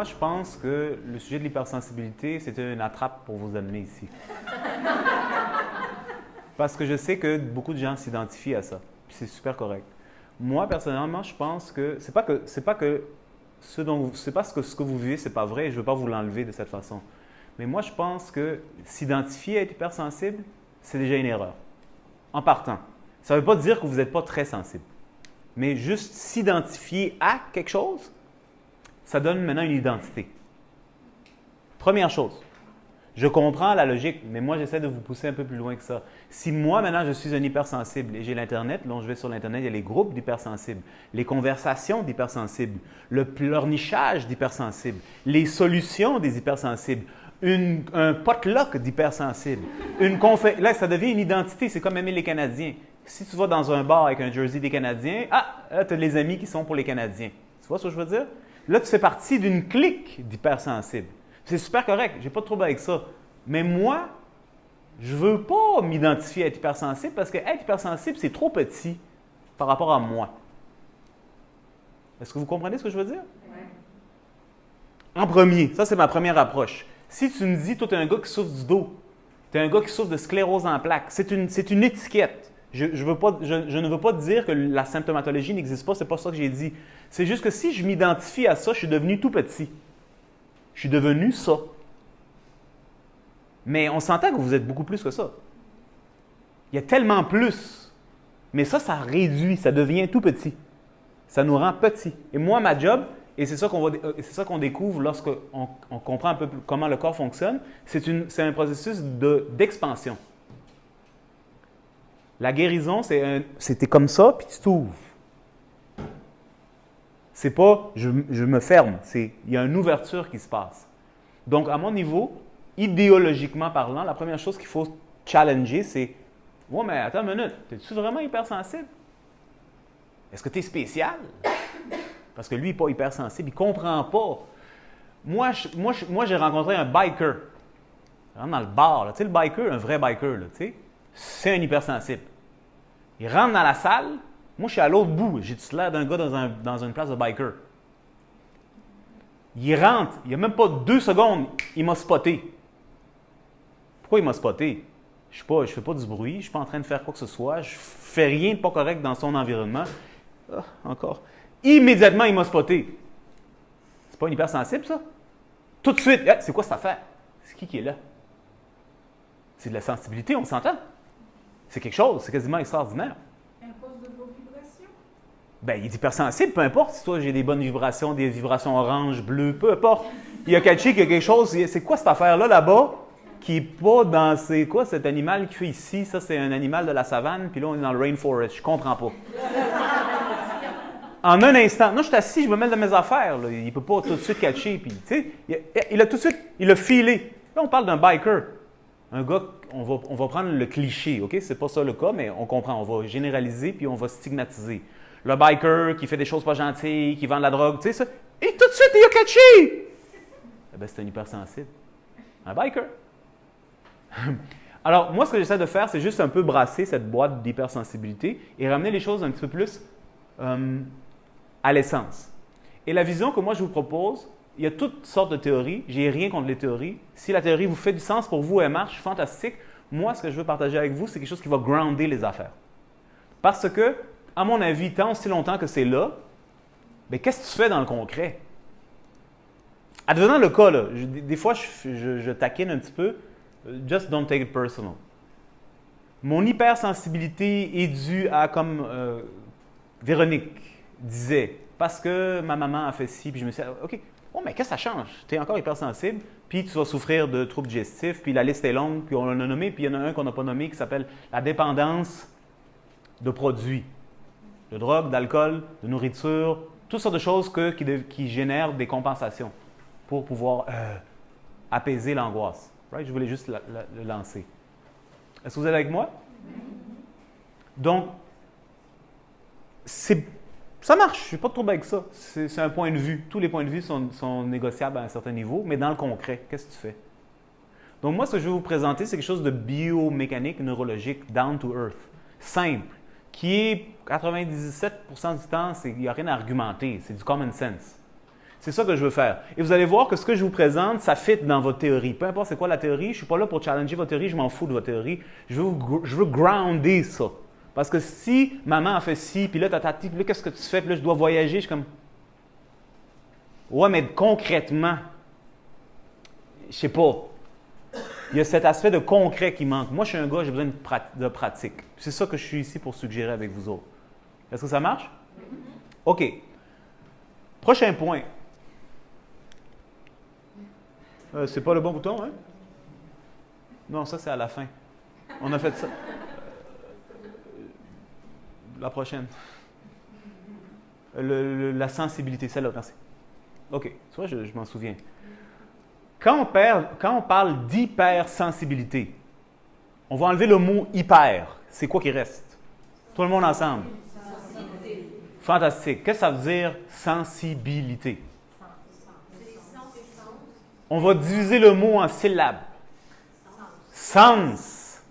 moi, je pense que le sujet de l'hypersensibilité, c'est une attrape pour vous amener ici. Parce que je sais que beaucoup de gens s'identifient à ça. Puis c'est super correct. Moi, personnellement, je pense que c'est pas que ce que vous vivez, c'est pas vrai et je veux pas vous l'enlever de cette façon. Mais moi, je pense que s'identifier à être hypersensible, c'est déjà une erreur. En partant. Ça ne veut pas dire que vous n'êtes pas très sensible. Mais juste s'identifier à quelque chose, ça donne maintenant une identité. Première chose, je comprends la logique, mais moi, j'essaie de vous pousser un peu plus loin que ça. Si moi, maintenant, je suis un hypersensible et j'ai l'Internet, donc je vais sur l'Internet, il y a les groupes d'hypersensibles, les conversations d'hypersensibles, le pleurnichage d'hypersensibles, les solutions des hypersensibles, un potluck d'hypersensibles, là, ça devient une identité, c'est comme aimer les Canadiens. Si tu vas dans un bar avec un jersey des Canadiens, là, tu as les amis qui sont pour les Canadiens. Tu vois ce que je veux dire? Là, tu fais partie d'une clique d'hypersensibles. C'est super correct, j'ai pas de trouble avec ça. Mais moi, je veux pas m'identifier à être hypersensible parce que être hypersensible, c'est trop petit par rapport à moi. Est-ce que vous comprenez ce que je veux dire? Oui. En premier, ça c'est ma première approche. Si tu me dis, toi, tu es un gars qui souffre du dos, tu es un gars qui souffre de sclérose en plaques, c'est une étiquette. Je ne veux pas dire que la symptomatologie n'existe pas, c'est pas ça que j'ai dit. C'est juste que si je m'identifie à ça, je suis devenu tout petit. Je suis devenu ça. Mais on s'entend que vous êtes beaucoup plus que ça. Il y a tellement plus. Mais ça réduit, ça devient tout petit. Ça nous rend petits. Et moi, ma job, et c'est ça qu'on découvre lorsqu'on comprend un peu comment le corps fonctionne, c'est un processus d'expansion. La guérison, c'était comme ça, puis tu t'ouvres. C'est pas je me ferme, il y a une ouverture qui se passe. Donc, à mon niveau, idéologiquement parlant, la première chose qu'il faut challenger, c'est « Ouais, mais attends une minute, es-tu vraiment hypersensible? Est-ce que tu es spécial? » Parce que lui, il n'est pas hypersensible, il ne comprend pas. Moi, j'ai rencontré un biker. Il rentre dans le bar, là. Tu sais, le biker, un vrai biker, là, tu sais, c'est un hypersensible. Il rentre dans la salle, moi, je suis à l'autre bout. J'ai tout l'air d'un gars dans une place de biker. Il rentre, il n'y a même pas 2 secondes, il m'a spoté. Pourquoi il m'a spoté? Je ne fais pas du bruit, je ne suis pas en train de faire quoi que ce soit, je ne fais rien de pas correct dans son environnement. Ah, encore. Immédiatement, il m'a spoté. C'est pas une hypersensible, ça? Tout de suite, c'est quoi cette affaire? C'est qui est là? C'est de la sensibilité, on s'entend? C'est quelque chose, c'est quasiment extraordinaire. À cause de vos vibrations? Ben, il est hypersensible, peu importe. Si toi, j'ai des bonnes vibrations, des vibrations orange, bleu, peu importe. Il a catché qu'il y a quelque chose. C'est quoi cette affaire-là, là-bas, qui n'est pas dans... C'est quoi cet animal qui fait ici? Ça, c'est un animal de la savane, puis là, on est dans le rainforest. Je comprends pas. En un instant. Non, je suis assis, je me mêle de mes affaires. Là. Il ne peut pas tout de suite catcher. Puis, tu sais, il a tout de suite... Il a filé. Là, on parle d'un biker. Un gars... On va prendre le cliché, OK? C'est pas ça le cas, mais on comprend. On va généraliser, puis on va stigmatiser. Le biker qui fait des choses pas gentilles, qui vend de la drogue, tu sais ça. Et tout de suite, il a catché! Eh bien, c'est un hypersensible. Un biker. Alors, moi, ce que j'essaie de faire, c'est juste un peu brasser cette boîte d'hypersensibilité et ramener les choses un petit peu plus à l'essence. Et la vision que moi, je vous propose, il y a toutes sortes de théories. J'ai rien contre les théories. Si la théorie vous fait du sens pour vous, elle marche, fantastique. Moi, ce que je veux partager avec vous, c'est quelque chose qui va grounder les affaires. Parce que, à mon avis, tant aussi longtemps que c'est là, bien, qu'est-ce que tu fais dans le concret? Advenant le cas, là, des fois, je taquine un petit peu. Just don't take it personal. Mon hypersensibilité est due à, comme Véronique disait, parce que ma maman a fait ci, puis je me suis dit, OK, oh, mais qu'est-ce que ça change? Tu es encore hypersensible, puis tu vas souffrir de troubles digestifs, puis la liste est longue, puis on l'a nommé, puis il y en a un qu'on n'a pas nommé qui s'appelle la dépendance de produits, de drogue, d'alcool, de nourriture, toutes sortes de choses qui génèrent des compensations pour pouvoir apaiser l'angoisse. Right? Je voulais juste le lancer. Est-ce que vous êtes avec moi? Donc, ça marche, je n'ai pas de trouble avec ça. C'est un point de vue. Tous les points de vue sont négociables à un certain niveau, mais dans le concret, qu'est-ce que tu fais? Donc, moi, ce que je vais vous présenter, c'est quelque chose de biomécanique, neurologique, down to earth, simple, qui est 97% du temps, il n'y a rien à argumenter, c'est du common sense. C'est ça que je veux faire. Et vous allez voir que ce que je vous présente, ça fit dans votre théorie. Peu importe c'est quoi la théorie, je ne suis pas là pour challenger votre théorie, je m'en fous de votre théorie. Je veux grounder ça. Parce que si maman a fait ci, puis là, puis là, qu'est-ce que tu fais? Puis là, je dois voyager, je suis comme... Ouais, mais concrètement, je sais pas. Il y a cet aspect de concret qui manque. Moi, je suis un gars, j'ai besoin de pratique. C'est ça que je suis ici pour suggérer avec vous autres. Est-ce que ça marche? OK. Prochain point. C'est pas le bon bouton, hein? Non, ça, c'est à la fin. On a fait ça. La prochaine. La sensibilité, celle-là, merci. OK, tu vois, je m'en souviens. Quand on parle d'hypersensibilité, on va enlever le mot hyper. C'est quoi qui reste? Tout le monde ensemble. Fantastique. Qu'est-ce que ça veut dire sensibilité? On va diviser le mot en syllabes. Sens.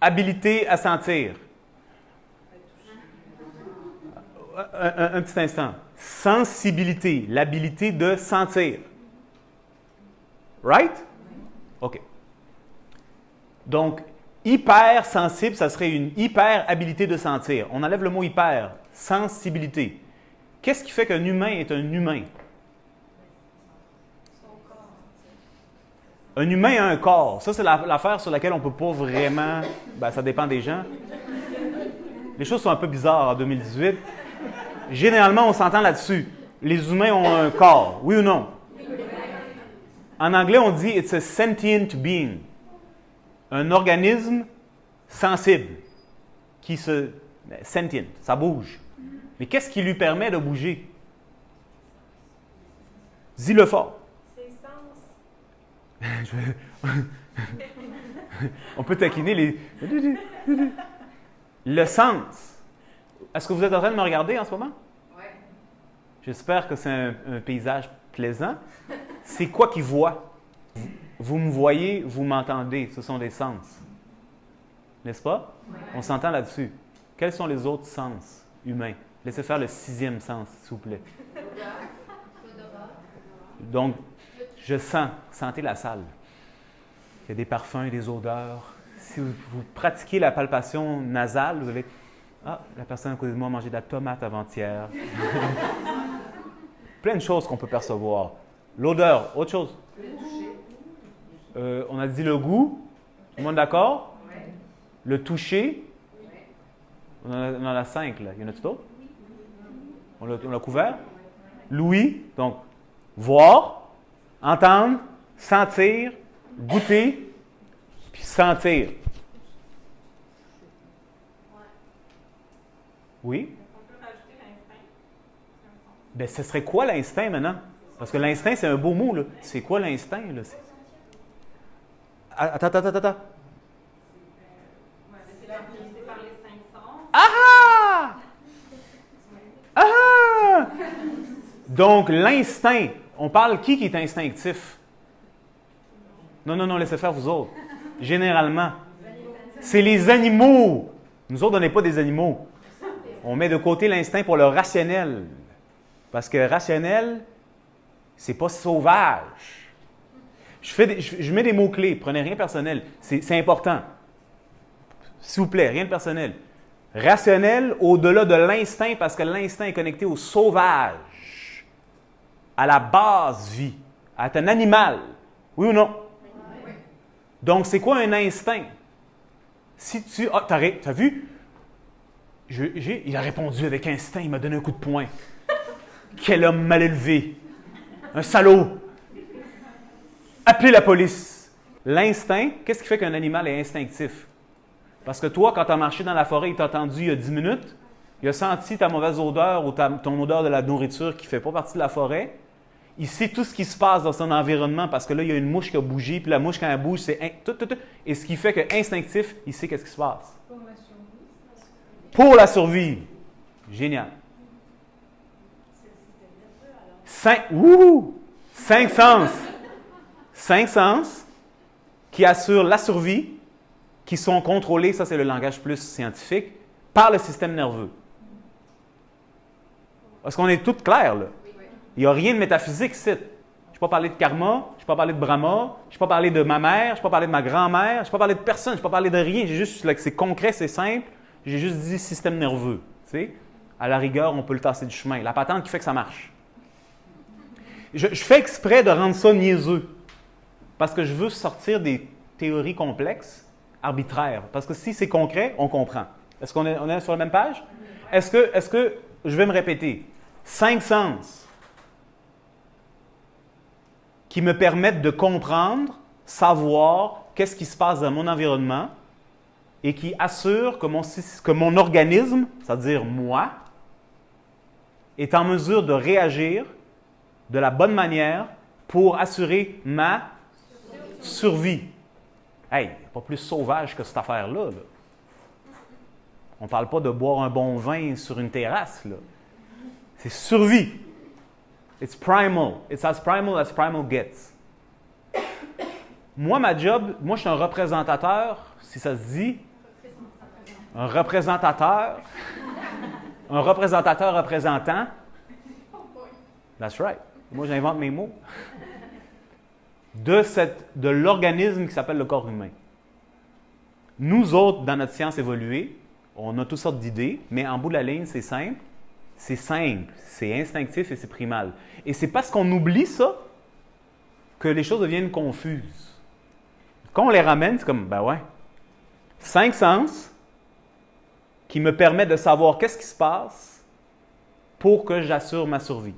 Habilité à sentir. Un petit instant. Sensibilité, l'habilité de sentir. Right? OK. Donc, hypersensible, ça serait une hyper-habilité de sentir. On enlève le mot hyper, sensibilité. Qu'est-ce qui fait qu'un humain est un humain? Un humain a un corps. Ça, c'est l'affaire sur laquelle on ne peut pas vraiment... Ben, ça dépend des gens. Les choses sont un peu bizarres en 2018. Généralement, on s'entend là-dessus. Les humains ont un corps, oui ou non? En anglais, on dit « it's a sentient being ». Un organisme sensible, qui se... sentient, ça bouge. Mais qu'est-ce qui lui permet de bouger? Dis-le fort. Ses sens. On peut taquiner les... Le sens. Est-ce que vous êtes en train de me regarder en ce moment? Oui. J'espère que c'est un paysage plaisant. C'est quoi qui voit? Vous me voyez, vous m'entendez. Ce sont des sens. N'est-ce pas? Oui. On s'entend là-dessus. Quels sont les autres sens humains? Laissez faire le 6e sens, s'il vous plaît. Donc, je sens. Sentez la salle. Il y a des parfums et des odeurs. Si vous pratiquez la palpation nasale, vous allez... Ah, la personne à côté de moi a mangé de la tomate avant-hier. Plein de choses qu'on peut percevoir. L'odeur, autre chose. On a dit le goût. Tout le monde d'accord? Oui. Le toucher. Oui. On en a 5, là. Il y en a-tu d'autres? On l'a couvert? L'ouïe, donc voir, entendre, sentir, goûter, puis sentir. Oui? On peut rajouter l'instinct. Bien, ce serait quoi l'instinct maintenant? Parce que l'instinct, c'est un beau mot, là. C'est quoi l'instinct, là? Attends. C'est par les 5 sens. Ah! Ah! Donc, l'instinct. On parle qui est instinctif? Non, laissez faire vous autres. Généralement. C'est les animaux. Nous autres, on n'est pas des animaux. On met de côté l'instinct pour le rationnel. Parce que rationnel, c'est pas sauvage. Je mets des mots-clés. Prenez rien personnel. C'est important. S'il vous plaît, rien de personnel. Rationnel au-delà de l'instinct, parce que l'instinct est connecté au sauvage, à la base vie, à un animal. Oui ou non? Oui. Donc, c'est quoi un instinct? Si tu... Ah, t'as vu? Il a répondu avec instinct, il m'a donné un coup de poing. Quel homme mal élevé! Un salaud! Appelez la police! L'instinct, qu'est-ce qui fait qu'un animal est instinctif? Parce que toi, quand tu as marché dans la forêt, il t'a entendu il y a 10 minutes, il a senti ta mauvaise odeur ou ton odeur de la nourriture qui ne fait pas partie de la forêt. Il sait tout ce qui se passe dans son environnement parce que là, il y a une mouche qui a bougé, puis la mouche, quand elle bouge, c'est tout. Et ce qui fait que instinctif, il sait qu'est-ce qui se passe. Pour la survie. Pour la survie. Génial. 5 sens. 5 sens qui assurent la survie, qui sont contrôlés, ça c'est le langage plus scientifique, par le système nerveux. Est-ce qu'on est tous clairs, là? Il n'y a rien de métaphysique ici. Je n'ai pas parlé de karma, je n'ai pas parlé de Brahma, je n'ai pas parlé de ma mère, je n'ai pas parlé de ma grand-mère, je n'ai pas parlé de personne, je n'ai pas parlé de rien. J'ai juste, là, que c'est concret, c'est simple. J'ai juste dit système nerveux. Tu sais? À la rigueur, on peut le tasser du chemin. La patente qui fait que ça marche. Je fais exprès de rendre ça niaiseux. Parce que je veux sortir des théories complexes, arbitraires. Parce que si c'est concret, on comprend. Est-ce qu'on est sur la même page? Est-ce que, je vais me répéter, 5 sens qui me permettent de comprendre, savoir qu'est-ce qui se passe dans mon environnement et qui assurent que mon organisme, c'est-à-dire moi, est en mesure de réagir de la bonne manière pour assurer ma survie. Hey, pas plus sauvage que cette affaire-là. Là. On ne parle pas de boire un bon vin sur une terrasse. Là. C'est survie. It's primal. It's as primal gets. Moi, ma job, moi, je suis un représentateur, si ça se dit. Un représentateur. Un représentateur représentant. That's right. Moi, j'invente mes mots. De l'organisme qui s'appelle le corps humain. Nous autres, dans notre science évoluée, on a toutes sortes d'idées, mais en bout de la ligne, c'est simple, c'est instinctif et c'est primal. Et c'est parce qu'on oublie ça que les choses deviennent confuses. Quand on les ramène, c'est comme, ben ouais, 5 sens qui me permettent de savoir qu'est-ce qui se passe pour que j'assure ma survie.